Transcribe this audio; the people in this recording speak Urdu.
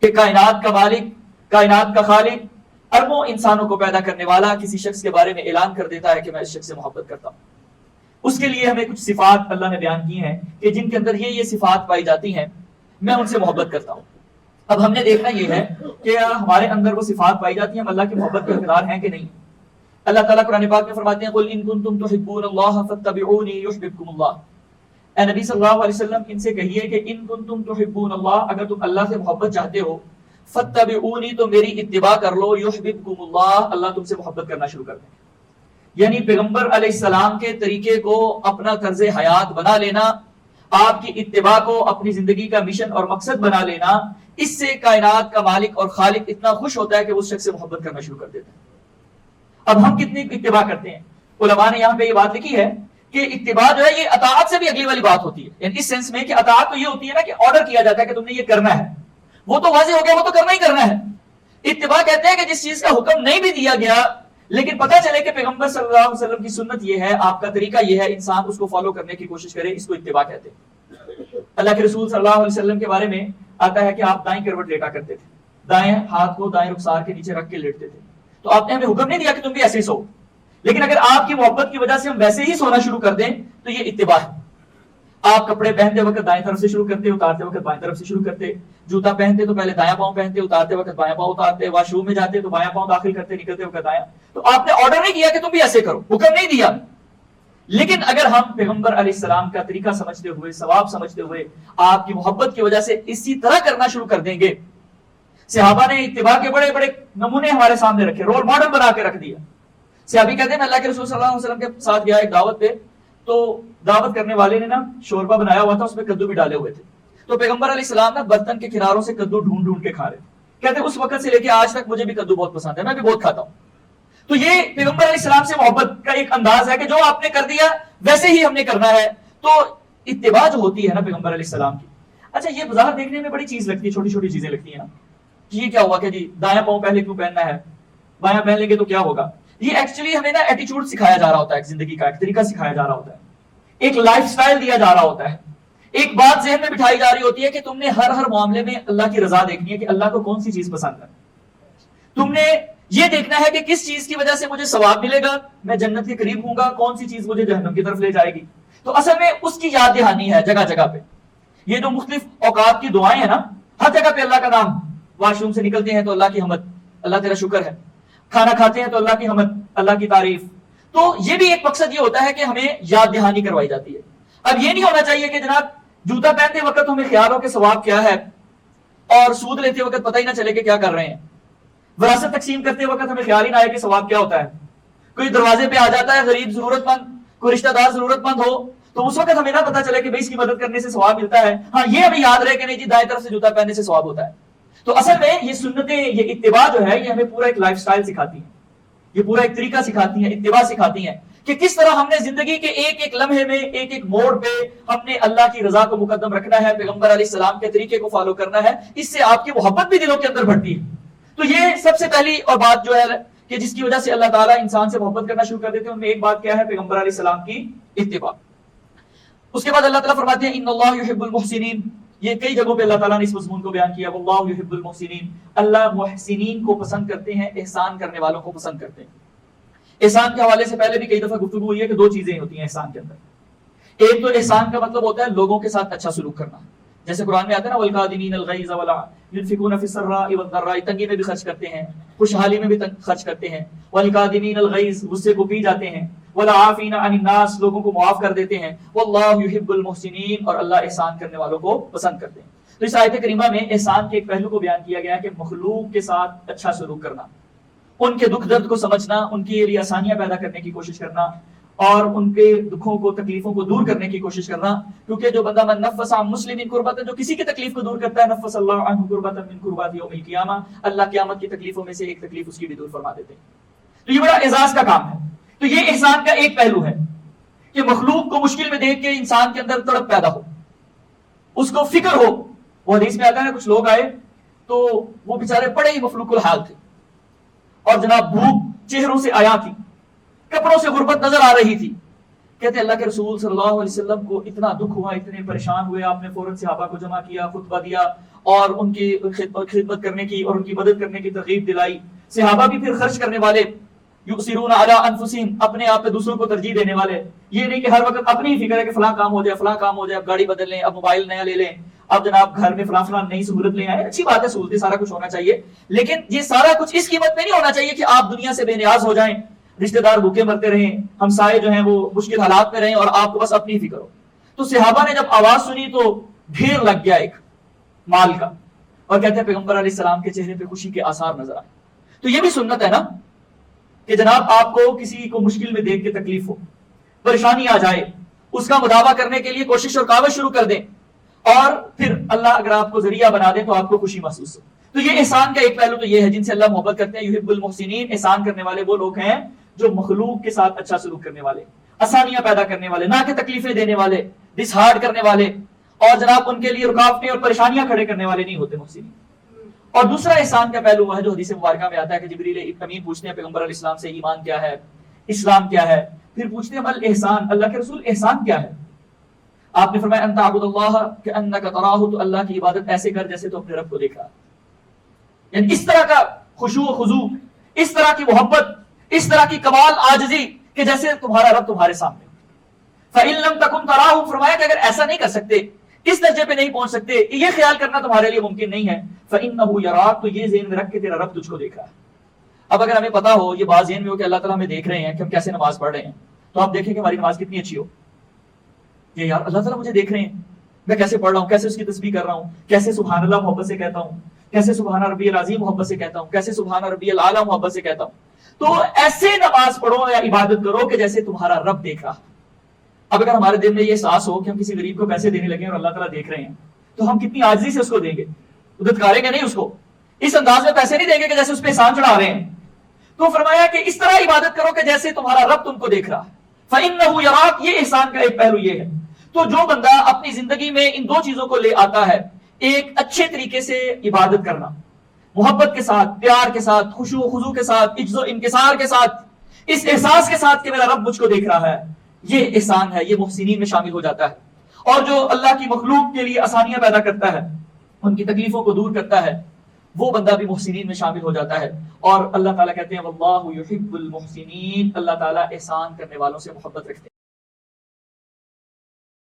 کہ کائنات کا مالک، کائنات کا خالق، اربوں انسانوں کو پیدا کرنے والا کسی شخص کے بارے میں اعلان کر دیتا ہے کہ میں اس شخص سے محبت کرتا ہوں. اس کے لیے ہمیں کچھ صفات اللہ نے بیان کی ہیں کہ جن کے اندر یہ صفات پائی جاتی ہیں، میں ان سے محبت کرتا ہوں. اب ہم نے دیکھنا یہ ہے کہ ہمارے اندر وہ صفات پائی جاتی ہیں، ہم اللہ کی محبت کے حقدار ہیں کہ نہیں. اللہ تعالیٰ قرآن پاک میں فرماتے ہیں قُلْ إِن كُنتُمْ تُحِبُّونَ اللَّهَ فَاتَّبِعُونِي يُحْبِبْكُمُ اللَّهُ. اے نبی صلی اللہ علیہ وسلم ان سے کہیے کہ ان کنتم تحبون اللہ، اگر تم اللہ سے محبت چاہتے ہو، فاتبعونی تو میری اتباع کر لو، یحببکم اللہ، اللہ تم سے محبت کرنا شروع کر دیں. یعنی پیغمبر علیہ السلام کے طریقے کو اپنا طرز حیات بنا لینا، آپ کی اتباع کو اپنی زندگی کا مشن اور مقصد بنا لینا، اس سے کائنات کا مالک اور خالق اتنا خوش ہوتا ہے کہ اس شخص سے محبت کرنا شروع کر دیتا ہے. اب ہم کتنی اتباع کرتے ہیں؟ علماء نے یہاں پہ یہ بات لکھی ہے کہ اتباع جو ہے یہ اطاعت سے بھی اگلی والی بات ہوتی ہے. یعنی اس سینس میں کہ اطاعت تو یہ ہوتی ہے نا کہ آرڈر کیا جاتا ہے کہ تم نے یہ کرنا ہے، وہ تو واضح ہو گیا، وہ تو کرنا ہی کرنا ہے. اتباع کہتے ہیں کہ جس چیز کا حکم نہیں بھی دیا گیا لیکن پتہ چلے کہ پیغمبر صلی اللہ علیہ وسلم کی سنت یہ ہے، آپ کا طریقہ یہ ہے، انسان اس کو فالو کرنے کی کوشش کرے، اس کو اتباع کہتے ہیں. اللہ کے رسول صلی اللہ علیہ وسلم کے بارے میں آتا ہے کہ آپ دائیں کروٹ لیٹا کرتے تھے، دائیں ہاتھ کو دائیں رخسار کے نیچے رکھ کے لیٹتے تھے. تو آپ نے ہمیں حکم نہیں دیا کہ تم بھی ایسے ہی سو، لیکن اگر آپ کی محبت کی وجہ سے ہم ویسے ہی سونا شروع کر دیں تو یہ اتباع ہے. آپ کپڑے پہنتے وقت دائیں طرف سے شروع کرتے، اتارتے وقت بائیں طرف سے شروع کرتے. جوتا پہنتے تو پہلے دایاں پاؤں پہنتے، اتارتے وقت بایاں پاؤں اتارتے. واش روم میں جاتے تو بایاں پاؤں داخل کرتے، نکلتے وقت دایاں. تو آپ نے آرڈر نہیں کیا کہ تم بھی ایسے کرو، حکم نہیں دیا. لیکن اگر ہم پیغمبر علیہ السلام کا طریقہ سمجھتے ہوئے، ثواب سمجھتے ہوئے، آپ کی محبت کی وجہ سے اسی طرح کرنا شروع کر دیں گے. صحابہ نے اتباع کے بڑے بڑے نمونے ہمارے سامنے رکھے، رول ماڈل بنا کے رکھ دیا. صحابی کہتے ہیں میں اللہ کے رسول صلی اللہ علیہ وسلم کے ساتھ گیا ایک دعوت پہ، تو دعوت کرنے والے نے نا شوربہ بنایا ہوا تھا، اس میں کدو بھی ڈالے ہوئے تھے. تو پیغمبر علیہ السلام نا برتن کے کناروں سے کدو ڈھونڈ ڈھونڈ کے کھا رہے تھے. کہتے ہیں اس وقت سے لے کے آج تک مجھے بھی کدو بہت پسند ہے، میں بھی بہت کھاتا ہوں. تو یہ پیغمبر علیہ السلام سے محبت کا ایک انداز ہے کہ جو آپ نے کر دیا ویسے ہی ہم نے کرنا ہے. تو اتباع جو ہوتی ہے نا پیغمبر علیہ السلام کی، اچھا یہ بظاہر دیکھنے میں بڑی چیز لگتی ہے، چھوٹی چھوٹی چیزیں لگتی ہیں نا، یہ کیا ہوا کہ جی دایاں پاؤں پہلے کیوں پہننا ہے، بایاں پہن لیں گے تو کیا ہوگا. یہ ایکچولی ہمیں نا ایٹیٹیوڈ سکھایا جا رہا ہوتا ہے، ایک زندگی کا ایک طریقہ سکھایا جا رہا ہوتا ہے، ایک لائف سٹائل دیا جا رہا ہوتا ہے. ایک بات ذہن میں بٹھائی جا رہی ہوتی ہے کہ تم نے ہر معاملے میں اللہ کی رضا دیکھنی ہے کہ اللہ کو کون سی چیز پسند ہے. تم نے یہ دیکھنا ہے کہ کس چیز کی وجہ سے مجھے ثواب ملے گا، میں جنت کے قریب ہوں گا، کون سی چیز مجھے جہنم کی طرف لے جائے گی. تو اصل میں اس کی یاد دہانی ہے جگہ جگہ پہ. یہ جو مختلف اوقات کی دعائیں ہیں نا، ہر جگہ پہ اللہ کا نام. واش روم سے نکلتے ہیں تو اللہ کی حمد، اللہ تیرا شکر ہے. کھانا کھاتے ہیں تو اللہ کی حمد، اللہ کی تعریف. تو یہ بھی ایک مقصد یہ ہوتا ہے کہ ہمیں یاد دہانی کروائی جاتی ہے. اب یہ نہیں ہونا چاہیے کہ جناب جوتا پہنتے وقت ہمیں خیال ہو کہ ثواب کیا ہے، اور سود لیتے وقت پتہ ہی نہ چلے کہ کیا کر رہے ہیں. وراثت تقسیم کرتے وقت ہمیں خیال ہی نہ آئے کہ ثواب کیا ہوتا ہے. کوئی دروازے پہ آ جاتا ہے غریب ضرورت مند، کوئی رشتہ دار ضرورت مند ہو، تو اس وقت ہمیں نہ پتہ چلے کہ بھئی اس کی مدد کرنے سے ثواب ملتا ہے. ہاں یہ ہمیں یاد رہے کہ نہیں جی دائیں طرف سے جوتا پہننے سے ثواب ہوتا ہے. تو اصل میں یہ سنتیں، یہ اتباع جو ہے یہ ہمیں پورا ایک لائف سٹائل سکھاتی ہیں، یہ پورا ایک طریقہ سکھاتی ہیں، اتباع سکھاتی ہیں کہ کس طرح ہم نے زندگی کے ایک ایک لمحے میں، ایک ایک موڑ پہ ہم نے اللہ کی رضا کو مقدم رکھنا ہے، پیغمبر علیہ السلام کے طریقے کو فالو کرنا ہے. اس سے آپ کی محبت بھی دلوں کے اندر بڑھتی ہے. تو یہ سب سے پہلی اور بات جو ہے کہ جس کی وجہ سے اللہ تعالیٰ انسان سے محبت کرنا شروع کر دیتے ہیں، ان میں ایک بات کیا ہے؟ پیغمبر علیہ السلام کی اتباع. اس کے بعد اللہ تعالیٰ فرماتے ہیں ان اللہ یحب المحسنین. یہ کئی جگہوں پہ اللہ تعالیٰ نے اس مضمون کو بیان کیا، واللہ یحب المحسنین. اللہ محسنین کو پسند کرتے ہیں، احسان کرنے والوں کو پسند کرتے ہیں. احسان کے حوالے سے پہلے بھی کئی دفعہ گفتگو ہوئی ہے کہ دو چیزیں ہوتی ہیں احسان کے اندر. ایک تو احسان کا مطلب ہوتا ہے لوگوں کے ساتھ اچھا سلوک کرنا، جیسے قرآن میں آتا ہے نا والکاظمین الغیظ ينفقون في السراء والضراء، تنگی میں بھی خرچ کرتے ہیں، خوشحالی میں بھی خرچ کرتے ہیں. والکاظمین الغیظ، غصے کو پی جاتے ہیں. والعافین عن الناس، لوگوں کو معاف کر دیتے ہیں. واللہ یحب المحسنین، اور اللہ احسان کرنے والوں کو پسند کرتے ہیں. تو اس آیت کریمہ میں احسان کے ایک پہلو کو بیان کیا گیا ہے کہ مخلوق کے ساتھ اچھا سلوک کرنا، ان کے دکھ درد کو سمجھنا، ان کے لیے آسانیاں پیدا کرنے کی کوشش کرنا، اور ان کے دکھوں کو، تکلیفوں کو دور کرنے کی کوشش کرنا. کیونکہ جو بندہ من نفس عن مسلم کربۃ، جو کسی کی تکلیف کو دور کرتا ہے، نفس اللہ عنہ کربۃ من کربات یوم القیامہ، اللہ قیامت کی تکلیفوں میں سے ایک تکلیف اس کی بھی دور فرما دیتے ہیں. تو یہ بڑا اعزاز کا کام ہے. تو یہ احسان کا ایک پہلو ہے کہ مخلوق کو مشکل میں دیکھ کے انسان کے اندر تڑپ پیدا ہو، اس کو فکر ہو. وہ حدیث میں آتا ہے کچھ لوگ آئے تو وہ بیچارے بڑے ہی مفلوق الحال تھے، اور جناب بھوک چہروں سے آیا تھی، کپڑوں سے غربت نظر آ رہی تھی. کہتے ہیں اللہ کے رسول صلی اللہ علیہ وسلم کو اتنا دکھ ہوا، اتنے پریشان ہوئے، آپ نے فوراً صحابہ کو جمع کیا، خطبہ دیا اور ان کی خدمت کرنے کی اور ان کی مدد کرنے کی ترغیب دلائی۔ صحابہ بھی پھر خرچ کرنے والے، یؤثرون علی انفسہم، اپنے آپ پہ دوسروں کو ترجیح دینے والے، یہ نہیں کہ ہر وقت اپنی ہی فکر ہے کہ فلاں کام ہو جائے، فلاں کام ہو جائے، اب گاڑی بدل لیں، اب موبائل نیا لے لیں، اب جناب گھر میں فلاں فلاں نئی سہولت لے آئے۔ اچھی بات ہے، سہولتیں سارا کچھ ہونا چاہیے، لیکن یہ سارا کچھ اس قیمت میں نہیں ہونا چاہیے کہ آپ دنیا سے بے نیاز ہو جائیں، رشتہ دار بھوکے مرتے رہیں، ہمسائے جو ہیں وہ مشکل حالات میں رہیں اور آپ کو بس اپنی فکر ہو۔ تو صحابہ نے جب آواز سنی تو ڈھیر لگ گیا ایک مال کا، اور کہتے ہیں پیغمبر علیہ السلام کے چہرے پہ خوشی کے آثار نظر آئے۔ تو یہ بھی سنت ہے نا کہ جناب آپ کو کسی کو مشکل میں دیکھ کے تکلیف ہو، پریشانی آ جائے، اس کا مداوع کرنے کے لیے کوشش اور کاوش شروع کر دیں، اور پھر اللہ اگر آپ کو ذریعہ بنا دے تو آپ کو خوشی محسوس ہو۔ تو یہ احسان کا ایک پہلو تو یہ ہے جن سے اللہ محبت کرتے ہیں۔ یحب المحسنین، احسان کرنے والے وہ لوگ ہیں جو مخلوق کے ساتھ اچھا سلوک کرنے والے، آسانیاں پیدا کرنے والے، نہ کہ تکلیفیں دینے والے، ڈسہارڈ کرنے والے، اور جناب ان کے لیے رکاوٹیں اور پریشانیاں کھڑے کرنے والے نہیں ہوتے محسنین۔ اور دوسرا احسان کا پہلو وہ ہے جو حدیث مبارکہ میں آتا ہے کہ جبریل امین پوچھتے ہیں پیغمبر علیہ السلام سے ایمان کیا ہے، اسلام کیا ہے، پھر پوچھتے ہیں الاحسان، اللہ کے رسول احسان کیا ہے؟ آپ نے فرمایا ان تعبد اللہ کأنک تراہ، تو اللہ کی عبادت ایسے کر جیسے تو اپنے رب کو دیکھ رہا ہے۔ یعنی اس طرح کا خشوع و خضوع، اس طرح کی محبت، اس طرح کی کمال عاجزی کہ جیسے تمہارا رب تمہارے سامنے۔ فإن لم تکن تراہ، فرمایا کہ اگر ایسا نہیں کر سکتے، اس درجے پہ نہیں پہنچ سکتے، یہ خیال کرنا تمہارے لیے ممکن نہیں ہے، فإنہ یراک، تو یہ ذہن میں رکھ کے تیرا رب تجھ کو دیکھ رہا ہے۔ اب اگر ہمیں پتا ہو، یہ بات ذہن میں ہو کہ اللہ تعالیٰ ہمیں دیکھ رہے ہیں کہ ہم کیسے نماز پڑھ رہے ہیں، تو آپ دیکھیں کہ ہماری نماز کتنی اچھی ہو۔ یہ یار اللہ تعالیٰ مجھے دیکھ رہے ہیں، میں کیسے پڑھ رہا ہوں، کیسے اس کی تسبیح کر رہا ہوں، کیسے سبحان اللہ محبت سے کہتا ہوں، کیسے سبحان ربی العظیم محبت سے کہتا ہوں، کیسے سبحان ربی الاعلیٰ محبت سے کہتا ہوں۔ تو ایسے نماز پڑھو یا عبادت کرو کہ جیسے تمہارا رب دیکھ رہا۔ اب اگر ہمارے دل میں یہ احساس ہو کہ ہم کسی غریب کو پیسے دینے لگے اور اللہ تعالیٰ دیکھ رہے ہیں، تو ہم کتنی عاجزی سے اس کو دیں گے، دھتکاریں گے نہیں اس کو، اس انداز میں پیسے نہیں دیں گے کہ جیسے اس پہ احسان چڑھا رہے ہیں۔ تو فرمایا کہ اس طرح عبادت کرو کہ جیسے تمہارا رب تم کو دیکھ رہا ہے۔ فإنہ یراک، یہ احسان کا ایک پہلو یہ ہے۔ تو جو بندہ اپنی زندگی میں ان دو چیزوں کو لے آتا ہے، ایک اچھے طریقے سے عبادت کرنا، محبت کے ساتھ، پیار کے ساتھ، خشوع و خضوع کے ساتھ، عجز و انکسار کے ساتھ، اس احساس کے ساتھ کہ میرا رب مجھ کو دیکھ رہا ہے، یہ احسان ہے، یہ محسنین میں شامل ہو جاتا ہے۔ اور جو اللہ کی مخلوق کے لیے آسانیاں پیدا کرتا ہے، ان کی تکلیفوں کو دور کرتا ہے، وہ بندہ بھی محسنین میں شامل ہو جاتا ہے۔ اور اللہ تعالیٰ کہتے ہیں واللہ یحب المحسنین، اللہ تعالیٰ احسان کرنے والوں سے محبت رکھتے ہیں۔